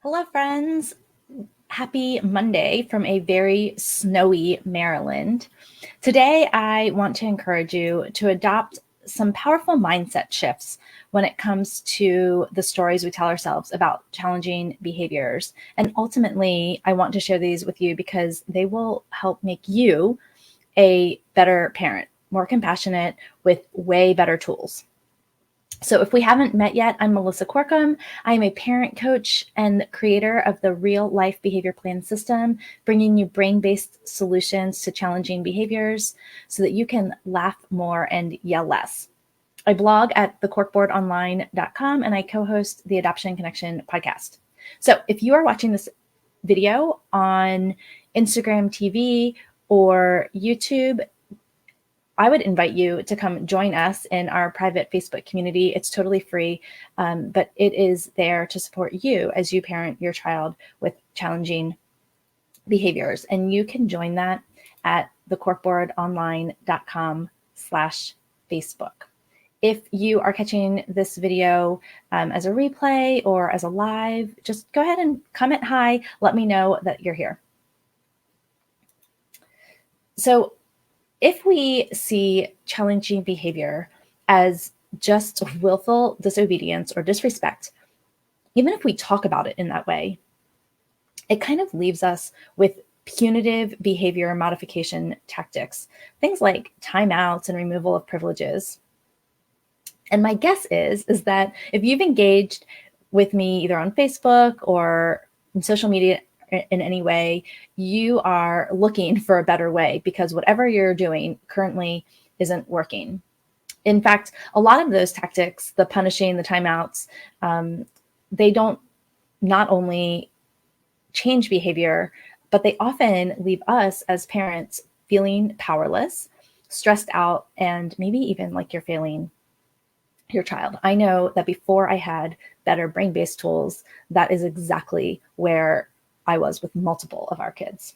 Hello, friends. Happy Monday from a very snowy Maryland. Today, I want to encourage you to adopt some powerful mindset shifts when it comes to the stories we tell ourselves about challenging behaviors. And ultimately, I want to share these with you because they will help make you a better parent, more compassionate, with way better tools. So if we haven't met yet, I'm Melissa Corkum. I am a parent coach and creator of the Real Life Behavior Plan System, bringing you brain-based solutions to challenging behaviors so that you can laugh more and yell less. I blog at thecorkboardonline.com and I co-host the Adoption Connection podcast. So if you are watching this video on Instagram TV or YouTube, I would invite you to come join us in our private Facebook community. It's totally free, but it is there to support you as you parent your child with challenging behaviors. And you can join that at thecorkboardonline.com/Facebook. If you are catching this video as a replay or as a live, just go ahead and comment hi. Let me know that you're here. So if we see challenging behavior as just willful disobedience or disrespect, even if we talk about it in that way, it kind of leaves us with punitive behavior modification tactics, things like timeouts and removal of privileges. And my guess is that if you've engaged with me either on Facebook or in social media in any way, you are looking for a better way because whatever you're doing currently isn't working. In fact, a lot of those tactics, the punishing, the timeouts, they don't not only change behavior, but they often leave us as parents feeling powerless, stressed out, and maybe even like you're failing your child. I know that before I had better brain-based tools, that is exactly where I was with multiple of our kids.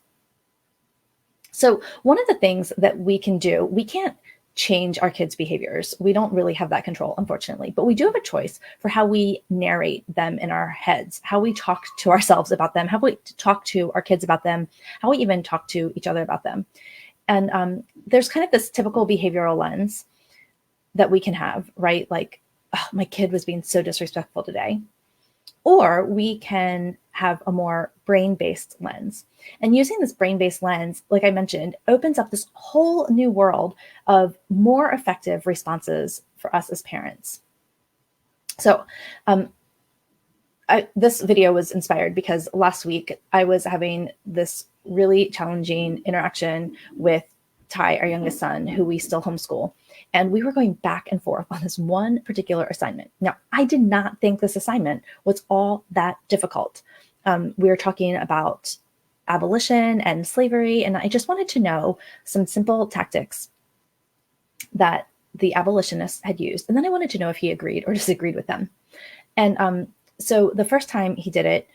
So one of the things that we can do, we can't change our kids' behaviors. We don't really have that control, unfortunately, but we do have a choice for how we narrate them in our heads, how we talk to ourselves about them, how we talk to our kids about them, how we even talk to each other about them. And there's kind of this typical behavioral lens that we can have, right? Like, oh, my kid was being so disrespectful today. Or we can have a more brain-based lens. And using this brain-based lens, like I mentioned, opens up this whole new world of more effective responses for us as parents. So this video was inspired because last week I was having this really challenging interaction with Ty, our youngest son, who we still homeschool. And we were going back and forth on this one particular assignment. Now, I did not think this assignment was all that difficult. We were talking about abolition and slavery, and I just wanted to know some simple tactics that the abolitionists had used. And then I wanted to know if he agreed or disagreed with them. And so the first time he did it,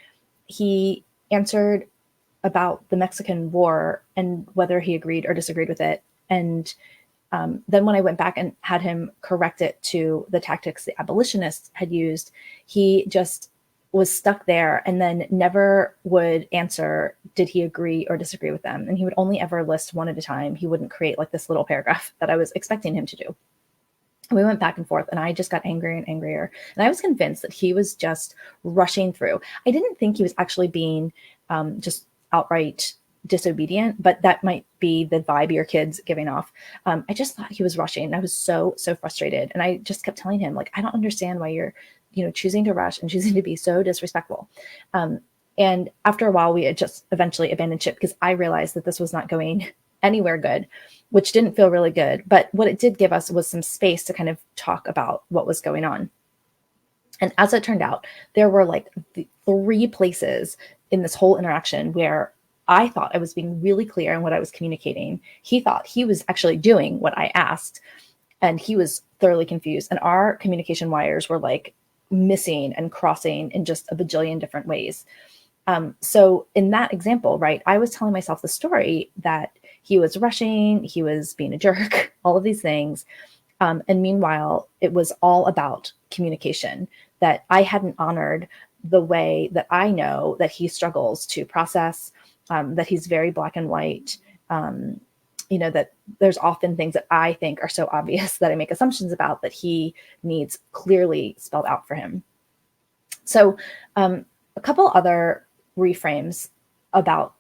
he answered about the Mexican War and whether he agreed or disagreed with it. And then when I went back and had him correct it to the tactics the abolitionists had used, he just was stuck there and then never would answer, did he agree or disagree with them? And he would only ever list one at a time. He wouldn't create like this little paragraph that I was expecting him to do. We went back and forth and I just got angrier and angrier. And I was convinced that he was just rushing through. I didn't think he was actually being just outright disobedient, but that might be the vibe your kid's giving off. I just thought he was rushing. And I was so frustrated. And I just kept telling him, like, I don't understand why you're, choosing to rush and choosing to be so disrespectful. And after a while, we had just eventually abandoned ship because I realized that this was not going anywhere good, which didn't feel really good. But what it did give us was some space to kind of talk about what was going on. And as it turned out, there were like 3 places in this whole interaction where I thought I was being really clear in what I was communicating. He thought he was actually doing what I asked, and he was thoroughly confused. And our communication wires were like missing and crossing in just a bajillion different ways. So in that example, right, I was telling myself the story that he was rushing, he was being a jerk, all of these things. And meanwhile, it was all about communication, that I hadn't honored the way that I know that he struggles to process, that he's very black and white, that there's often things that I think are so obvious that I make assumptions about that he needs clearly spelled out for him. So a couple other reframes about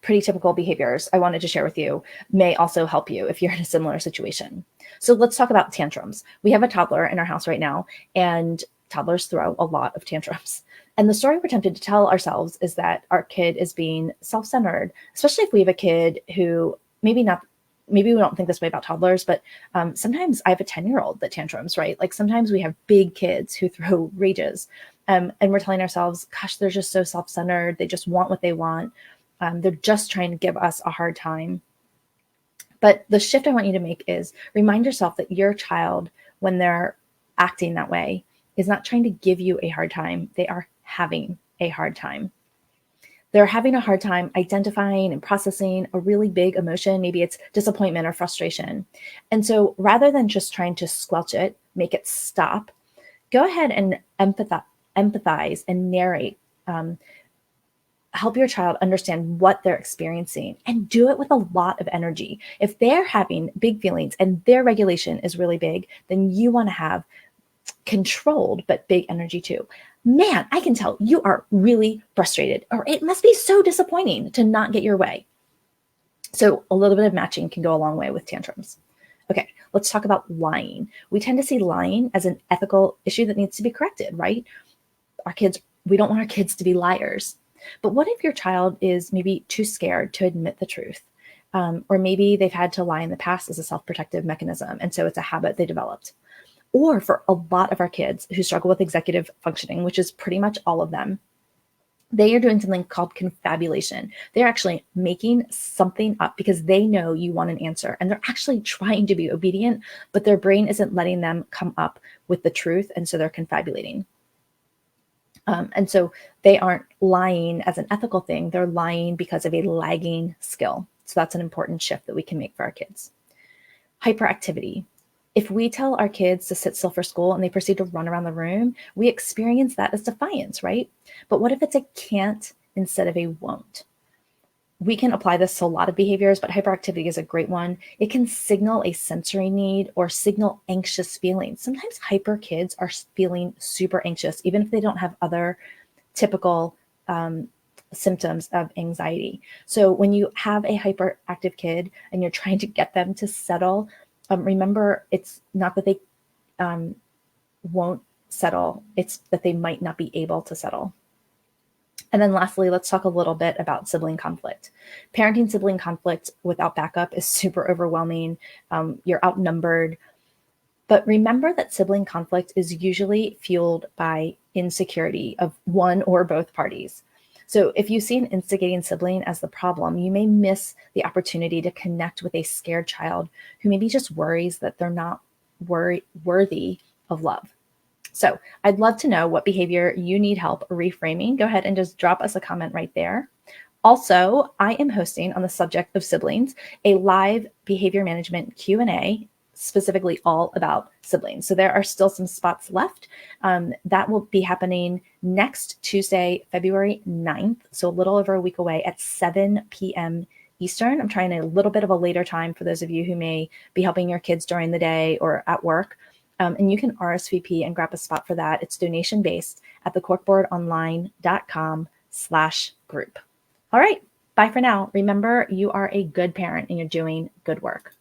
pretty typical behaviors I wanted to share with you may also help you if you're in a similar situation. So let's talk about tantrums. We have a toddler in our house right now, and toddlers throw a lot of tantrums. And the story we're tempted to tell ourselves is that our kid is being self-centered, especially if we have a kid who maybe we don't think this way about toddlers, but sometimes I have a 10-year-old that tantrums, right? Like sometimes we have big kids who throw rages, and we're telling ourselves, gosh, they're just so self-centered. They just want what they want. They're just trying to give us a hard time. But the shift I want you to make is remind yourself that your child, when they're acting that way, is not trying to give you a hard time. They are having a hard time. They're having a hard time identifying and processing a really big emotion. Maybe it's disappointment or frustration. And so rather than just trying to squelch it, make it stop, go ahead and empathize and narrate. Help your child understand what they're experiencing, and do it with a lot of energy. If they're having big feelings and their regulation is really big, then you want to have controlled but big energy too. Man, I can tell you are really frustrated, or it must be so disappointing to not get your way. So a little bit of matching can go a long way with tantrums. Okay, let's talk about lying. We tend to see lying as an ethical issue that needs to be corrected, right? We don't want our kids to be liars. But what if your child is maybe too scared to admit the truth? Or maybe they've had to lie in the past as a self-protective mechanism, and so it's a habit they developed. Or for a lot of our kids who struggle with executive functioning, which is pretty much all of them, they are doing something called confabulation. They're actually making something up because they know you want an answer, and they're actually trying to be obedient, but their brain isn't letting them come up with the truth, and so they're confabulating. And so they aren't lying as an ethical thing. They're lying because of a lagging skill. So that's an important shift that we can make for our kids. Hyperactivity. If we tell our kids to sit still for school and they proceed to run around the room, we experience that as defiance, right? But what if it's a can't instead of a won't? We can apply this to a lot of behaviors, but hyperactivity is a great one. It can signal a sensory need or signal anxious feelings. Sometimes hyper kids are feeling super anxious, even if they don't have other typical symptoms of anxiety. So when you have a hyperactive kid and you're trying to get them to settle, remember, it's not that they won't settle, it's that they might not be able to settle. And then lastly, let's talk a little bit about sibling conflict. Parenting sibling conflict without backup is super overwhelming. You're outnumbered. But remember that sibling conflict is usually fueled by insecurity of one or both parties. So if you see an instigating sibling as the problem, you may miss the opportunity to connect with a scared child who maybe just worries that they're not worthy of love. So I'd love to know what behavior you need help reframing. Go ahead and just drop us a comment right there. Also, I am hosting, on the subject of siblings, a live behavior management Q&A specifically all about siblings. So there are still some spots left. That will be happening next Tuesday, February 9th. So a little over a week away at 7 p.m. Eastern. I'm trying a little bit of a later time for those of you who may be helping your kids during the day or at work. And you can RSVP and grab a spot for that. It's donation-based at thecorkboardonline.com/group. All right, bye for now. Remember, you are a good parent and you're doing good work.